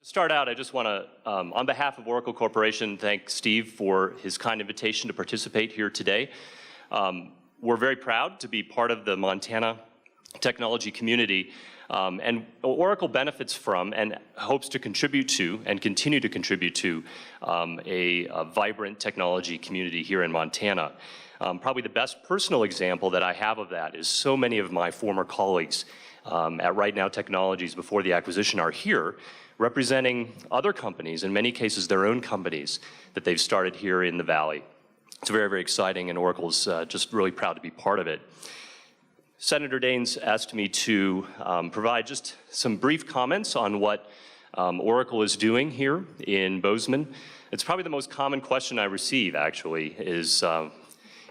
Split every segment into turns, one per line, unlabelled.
To start out, I just want to, on behalf of Oracle Corporation, thank Steve for his kind invitation to participate here today. We're very proud to be part of the Montana technology community, and Oracle benefits from and hopes to contribute to and continue to contribute to a vibrant technology community here in Montana. Probably the best personal example that I have of that is so many of my former colleagues at Right Now Technologies before the acquisition are here, representing other companies, in many cases their own companies, that they've started here in the Valley. It's very, very exciting, and Oracle's just really proud to be part of it. Senator Daines asked me to provide just some brief comments on what Oracle is doing here in Bozeman. It's probably the most common question I receive, actually, is,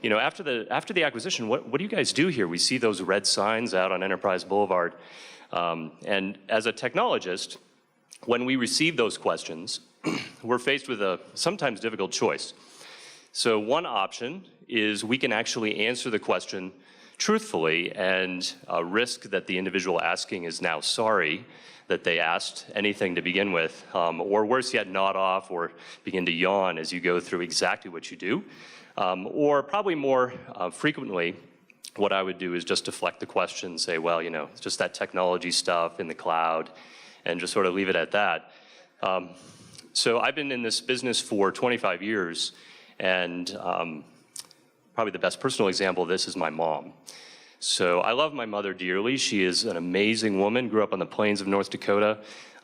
you know, after the acquisition, what do you guys do here? We see those red signs out on Enterprise Boulevard. And as a technologist, when we receive those questions, we're faced with a sometimes difficult choice. So one option is we can actually answer the question truthfully and risk that the individual asking is now sorry that they asked anything to begin with, or worse yet, nod off or begin to yawn as you go through exactly what you do. Or probably more frequently, what I would do is just deflect the question, say, well, you know, it's just that technology stuff in the cloud, and just sort of leave it at that. So I've been in this business for 25 years, and probably the best personal example of this is my mom. So I love my mother dearly. She is an amazing woman, grew up on the plains of North Dakota,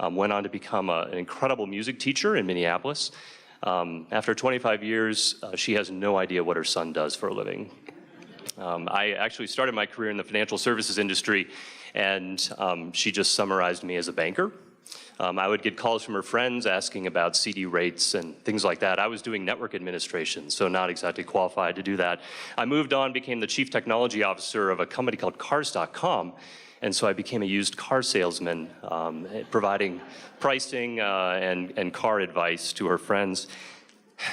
went on to become an incredible music teacher in Minneapolis. After 25 years, she has no idea what her son does for a living. I actually started my career in the financial services industry, and she just summarized me as a banker. I would get calls from her friends asking about CD rates and things like that. I was doing network administration, so not exactly qualified to do that. I moved on, became the chief technology officer of a company called Cars.com, and so I became a used car salesman, providing pricing and car advice to her friends.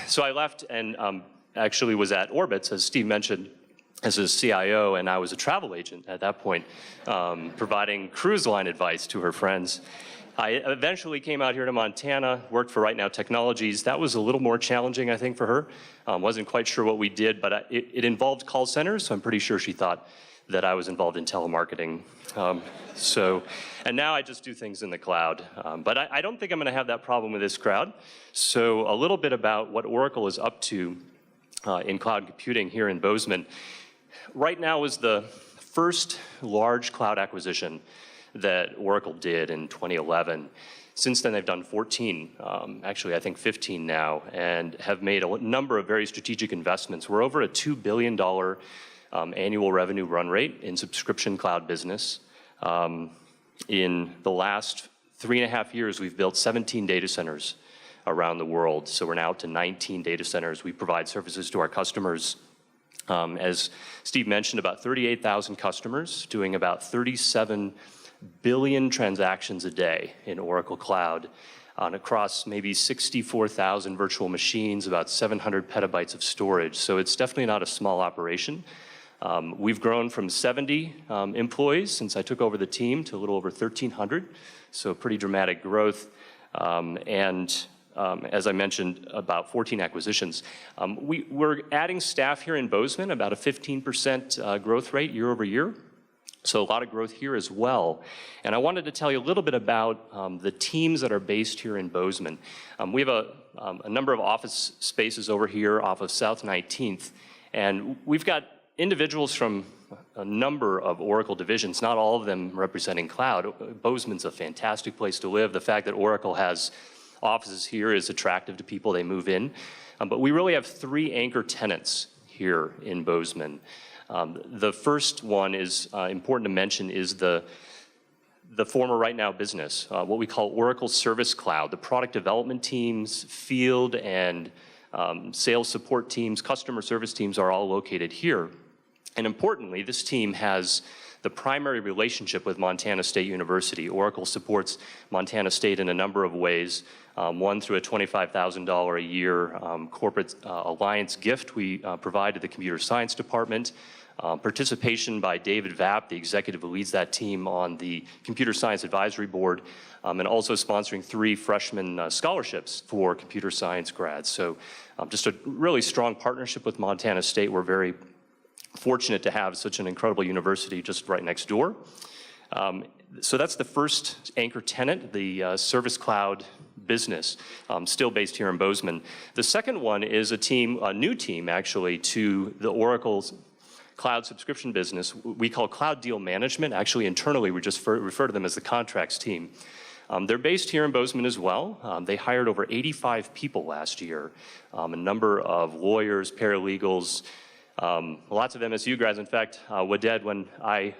So I left and actually was at Orbitz, as Steve mentioned, as a CIO, and I was a travel agent at that point, providing cruise line advice to her friends. I eventually came out here to Montana, worked for Right Now Technologies. That was a little more challenging, I think, for her. Wasn't quite sure what we did, but it involved call centers, so I'm pretty sure she thought that I was involved in telemarketing. And now I just do things in the cloud. But I don't think I'm gonna have that problem with this crowd. So a little bit about what Oracle is up to in cloud computing here in Bozeman. Right Now was the first large cloud acquisition that Oracle did in 2011. Since then, they've done 14, actually I think 15 now, and have made a number of very strategic investments. We're over a $2 billion annual revenue run rate in subscription cloud business. In the last 3.5 years, we've built 17 data centers around the world. So we're now up to 19 data centers. We provide services to our customers. As Steve mentioned, about 38,000 customers doing about 37 billion transactions a day in Oracle Cloud across maybe 64,000 virtual machines, about 700 petabytes of storage. So it's definitely not a small operation. We've grown from 70 employees since I took over the team to a little over 1,300, so pretty dramatic growth. As I mentioned, about 14 acquisitions. We're adding staff here in Bozeman, about a 15% growth rate year over year. So a lot of growth here as well. And I wanted to tell you a little bit about the teams that are based here in Bozeman. We have a number of office spaces over here off of South 19th, and we've got individuals from a number of Oracle divisions, not all of them representing cloud. Bozeman's a fantastic place to live. The fact that Oracle has offices here is attractive to people. They move in. But we really have 3 anchor tenants here in Bozeman. The first one is important to mention is the former Right Now business, what we call Oracle Service Cloud. The product development teams, field and sales support teams, customer service teams are all located here. And importantly, this team has the primary relationship with Montana State University. Oracle supports Montana State in a number of ways. One, through a $25,000 a year corporate alliance gift we provide to the computer science department. participation by David Vapp, the executive who leads that team on the Computer Science Advisory Board, and also sponsoring 3 freshman scholarships for computer science grads. So just a really strong partnership with Montana State. We're very fortunate to have such an incredible university just right next door. So that's the first anchor tenant, the Service Cloud business, still based here in Bozeman. The second one is a new team actually to the Oracle's cloud subscription business. We call Cloud Deal Management. Actually, internally, we just refer to them as the contracts team. They're based here in Bozeman as well. They hired over 85 people last year, a number of lawyers, paralegals, lots of MSU grads. In fact, Waded, when I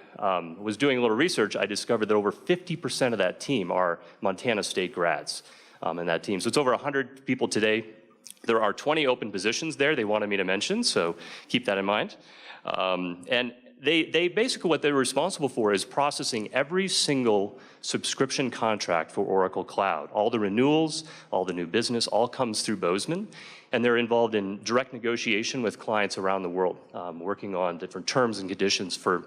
was doing a little research, I discovered that over 50% of that team are Montana State grads in that team. So it's over 100 people today. There are 20 open positions there they wanted me to mention, so keep that in mind. And they basically, what they're responsible for is processing every single subscription contract for Oracle Cloud. All the renewals, all the new business, all comes through Bozeman. And they're involved in direct negotiation with clients around the world, working on different terms and conditions for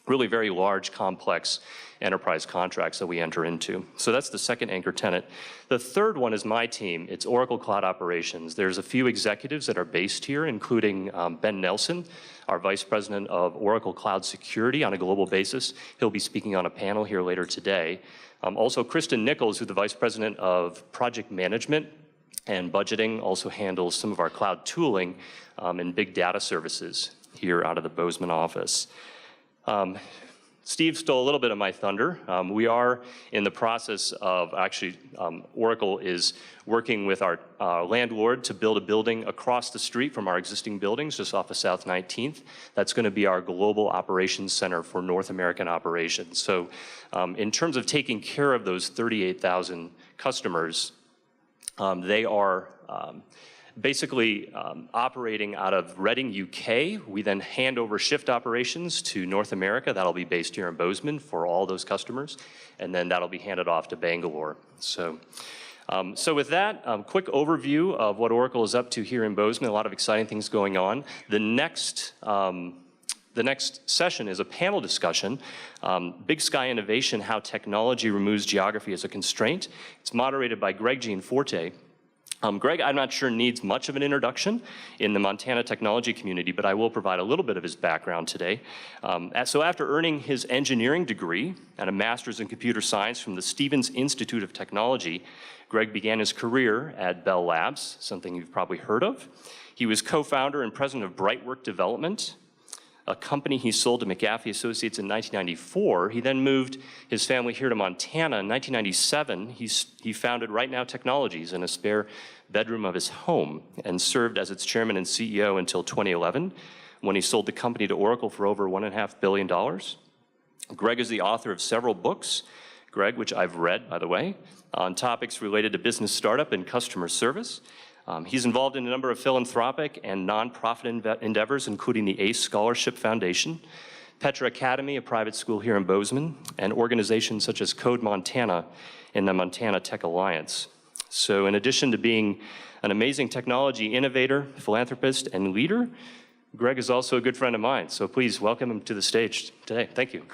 really very large, complex enterprise contracts that we enter into. So that's the second anchor tenant. The third one is my team. It's Oracle Cloud Operations. There's a few executives that are based here, including Ben Nelson, our Vice President of Oracle Cloud Security on a global basis. He'll be speaking on a panel here later today. Also, Kristen Nichols, who's the Vice President of Project Management and Budgeting, also handles some of our cloud tooling and big data services here out of the Bozeman office. Steve stole a little bit of my thunder. We are in the process of actually, Oracle is working with our landlord to build a building across the street from our existing buildings, just off of South 19th. That's going to be our global operations center for North American operations. So in terms of taking care of those 38,000 customers, they are basically operating out of Reading, UK. We then hand over shift operations to North America. That'll be based here in Bozeman for all those customers, and then that'll be handed off to Bangalore. So with that, quick overview of what Oracle is up to here in Bozeman. A lot of exciting things going on. The next session is a panel discussion, Big Sky Innovation, How Technology Removes Geography as a Constraint. It's moderated by Greg Gianforte. Greg, I'm not sure needs much of an introduction in the Montana technology community, but I will provide a little bit of his background today. So after earning his engineering degree and a master's in computer science from the Stevens Institute of Technology, Greg began his career at Bell Labs, something you've probably heard of. He was co-founder and president of Brightwork Development, a company he sold to McAfee Associates in 1994. He then moved his family here to Montana. In 1997, he founded Right Now Technologies in a spare bedroom of his home and served as its chairman and CEO until 2011, when he sold the company to Oracle for over $1.5 billion. Greg is the author of several books, Greg, which I've read, by the way, on topics related to business startup and customer service. He's involved in a number of philanthropic and nonprofit endeavors, including the ACE Scholarship Foundation, Petra Academy, a private school here in Bozeman, and organizations such as Code Montana and the Montana Tech Alliance. So in addition to being an amazing technology innovator, philanthropist, and leader, Greg is also a good friend of mine. So please welcome him to the stage today. Thank you.